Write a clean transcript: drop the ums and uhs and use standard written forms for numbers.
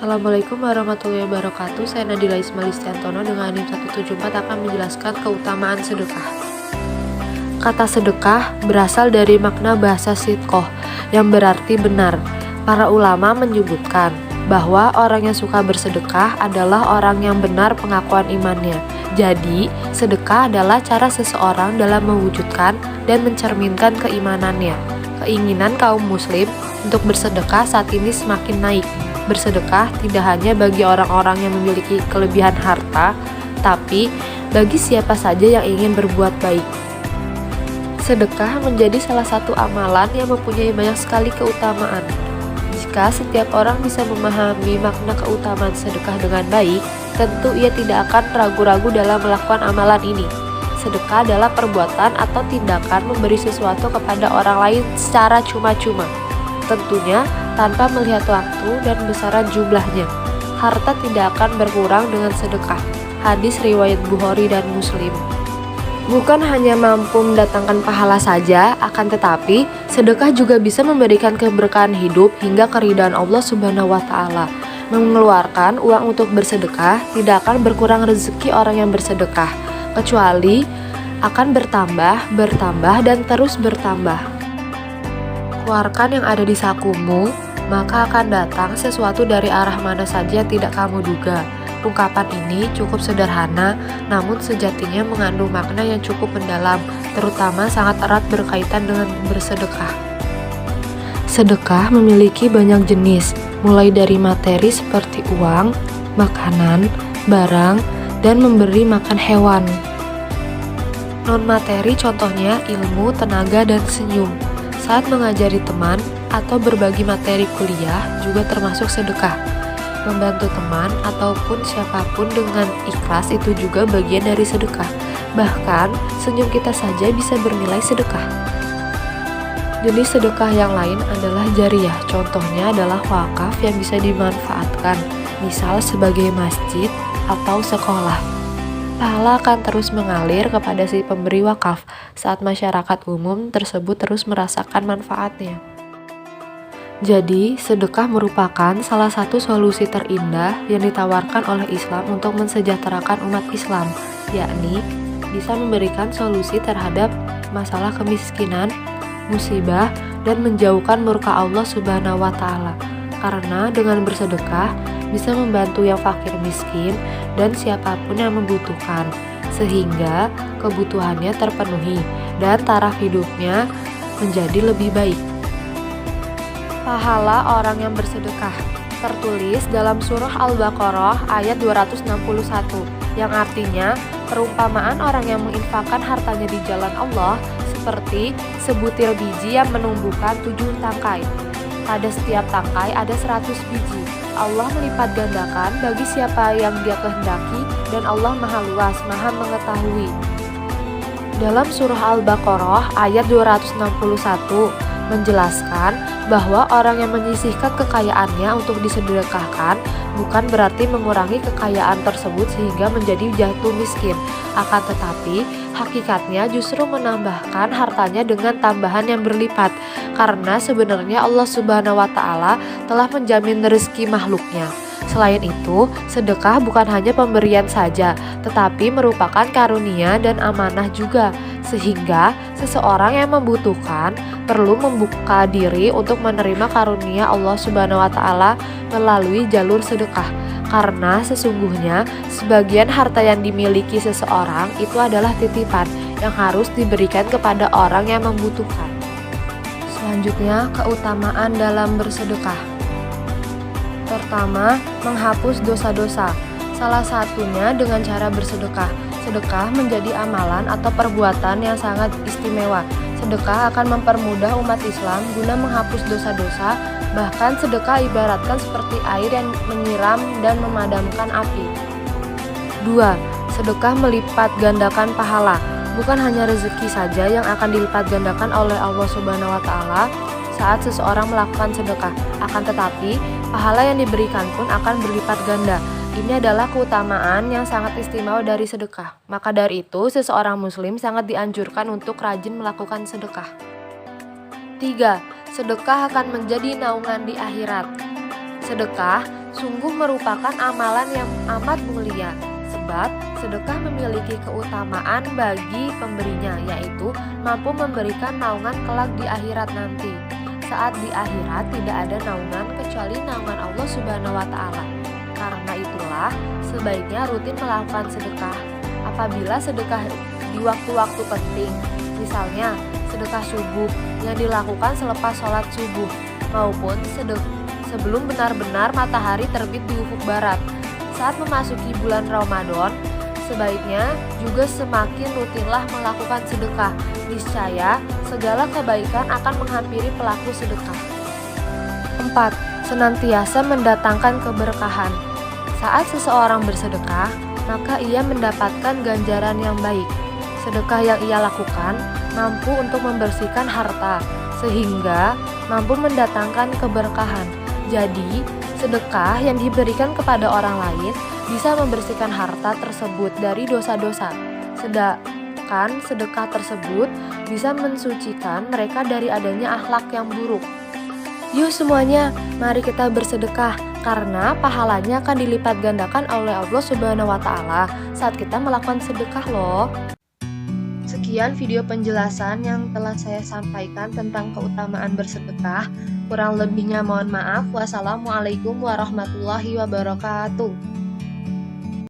Assalamualaikum warahmatullahi wabarakatuh. Saya Nadila Ismail Istiantono dengan NIM 174 akan menjelaskan keutamaan sedekah. Kata sedekah berasal dari makna bahasa sidqoh yang berarti benar. Para ulama menyebutkan bahwa orang yang suka bersedekah adalah orang yang benar pengakuan imannya. Jadi, sedekah adalah cara seseorang dalam mewujudkan dan mencerminkan keimanannya. Keinginan kaum muslim untuk bersedekah saat ini semakin naik. Bersedekah tidak hanya bagi orang-orang yang memiliki kelebihan harta, tapi bagi siapa saja yang ingin berbuat baik. Sedekah menjadi salah satu amalan yang mempunyai banyak sekali keutamaan. Jika setiap orang bisa memahami makna keutamaan sedekah dengan baik, tentu ia tidak akan ragu-ragu dalam melakukan amalan ini. Sedekah adalah perbuatan atau tindakan memberi sesuatu kepada orang lain secara cuma-cuma, tentunya tanpa melihat waktu dan besaran jumlahnya. Harta tidak akan berkurang dengan sedekah. Hadis riwayat Bukhari dan Muslim. Bukan hanya mampu mendatangkan pahala saja, akan tetapi sedekah juga bisa memberikan keberkahan hidup hingga keridhaan Allah Subhanahu wa Ta'ala. Mengeluarkan uang untuk bersedekah tidak akan berkurang rezeki orang yang bersedekah, kecuali akan bertambah dan terus bertambah. Keluarkan yang ada di sakumu, maka akan datang sesuatu dari arah mana saja yang tidak kamu duga. Ungkapan ini cukup sederhana, namun sejatinya mengandung makna yang cukup mendalam, terutama sangat erat berkaitan dengan bersedekah. Sedekah memiliki banyak jenis, mulai dari materi seperti uang, makanan, barang, dan memberi makan hewan. Non-materi contohnya ilmu, tenaga, dan senyum. Saat mengajari teman atau berbagi materi kuliah juga termasuk sedekah. Membantu teman ataupun siapapun dengan ikhlas itu juga bagian dari sedekah. Bahkan senyum kita saja bisa bernilai sedekah. Jenis sedekah yang lain adalah jariyah. Contohnya adalah wakaf yang bisa dimanfaatkan, misal sebagai masjid atau sekolah. Pahala akan terus mengalir kepada si pemberi wakaf saat masyarakat umum tersebut terus merasakan manfaatnya. Jadi, sedekah merupakan salah satu solusi terindah yang ditawarkan oleh Islam untuk mensejahterakan umat Islam, yakni bisa memberikan solusi terhadap masalah kemiskinan, musibah, dan menjauhkan murka Allah Subhanahu wa Ta'ala. Karena dengan bersedekah bisa membantu yang fakir miskin dan siapapun yang membutuhkan, sehingga kebutuhannya terpenuhi dan taraf hidupnya menjadi lebih baik. Pahala orang yang bersedekah tertulis dalam surah Al-Baqarah ayat 261 yang artinya perumpamaan orang yang menginfakkan hartanya di jalan Allah seperti sebutir biji yang menumbuhkan 7 tangkai. Pada setiap tangkai ada 100 biji. Allah melipat gandakan bagi siapa yang Dia kehendaki dan Allah Maha Luas, Maha mengetahui. Dalam surah Al-Baqarah ayat 261 menjelaskan bahwa orang yang menyisihkan kekayaannya untuk disedekahkan bukan berarti mengurangi kekayaan tersebut sehingga menjadi jatuh miskin. Akan tetapi, hakikatnya justru menambahkan hartanya dengan tambahan yang berlipat. Karena sebenarnya Allah Subhanahu wa Ta'ala telah menjamin rezeki makhluknya. Selain itu, sedekah bukan hanya pemberian saja, tetapi merupakan karunia dan amanah juga, sehingga seseorang yang membutuhkan perlu membuka diri untuk menerima karunia Allah Subhanahu wa Ta'ala melalui jalur sedekah. Karena sesungguhnya sebagian harta yang dimiliki seseorang itu adalah titipan yang harus diberikan kepada orang yang membutuhkan. Selanjutnya, keutamaan dalam bersedekah. Pertama, menghapus dosa-dosa. Salah satunya dengan cara bersedekah. Sedekah menjadi amalan atau perbuatan yang sangat istimewa. Sedekah akan mempermudah umat Islam guna menghapus dosa-dosa. Bahkan sedekah ibaratkan seperti air yang menyiram dan memadamkan api. 2. Sedekah melipat gandakan pahala. Bukan hanya rezeki saja yang akan dilipat gandakan oleh Allah Subhanahu wa Ta'ala saat seseorang melakukan sedekah, akan tetapi pahala yang diberikan pun akan berlipat ganda. Ini adalah keutamaan yang sangat istimewa dari sedekah. Maka dari itu, seseorang muslim sangat dianjurkan untuk rajin melakukan sedekah. 3. Sedekah akan menjadi naungan di akhirat. Sedekah Sungguh merupakan amalan yang amat mulia, sebab sedekah memiliki keutamaan bagi pemberinya, yaitu mampu memberikan naungan kelak di akhirat nanti. Saat di akhirat tidak ada naungan kecuali naungan Allah Subhanahu wa Ta'ala. Karena itulah sebaiknya rutin melakukan sedekah. Apabila sedekah di waktu-waktu penting, misalnya sedekah subuh yang dilakukan selepas sholat subuh, maupun sebelum benar-benar matahari terbit di ufuk barat. Saat memasuki bulan Ramadan, sebaiknya juga semakin rutinlah melakukan sedekah. Niscaya segala kebaikan akan menghampiri pelaku sedekah. 4. Senantiasa mendatangkan keberkahan. Saat seseorang bersedekah, maka ia mendapatkan ganjaran yang baik. Sedekah yang ia lakukan mampu untuk membersihkan harta, sehingga mampu mendatangkan keberkahan. Jadi, sedekah yang diberikan kepada orang lain bisa membersihkan harta tersebut dari dosa-dosa. Sedangkan sedekah tersebut bisa mensucikan mereka dari adanya akhlak yang buruk. Yuk semuanya, mari kita bersedekah, karena pahalanya akan dilipat gandakan oleh Allah Subhanahu wa Ta'ala saat kita melakukan sedekah loh. Sekian video penjelasan yang telah saya sampaikan tentang keutamaan bersedekah. Kurang lebihnya mohon maaf. Wassalamualaikum warahmatullahi wabarakatuh.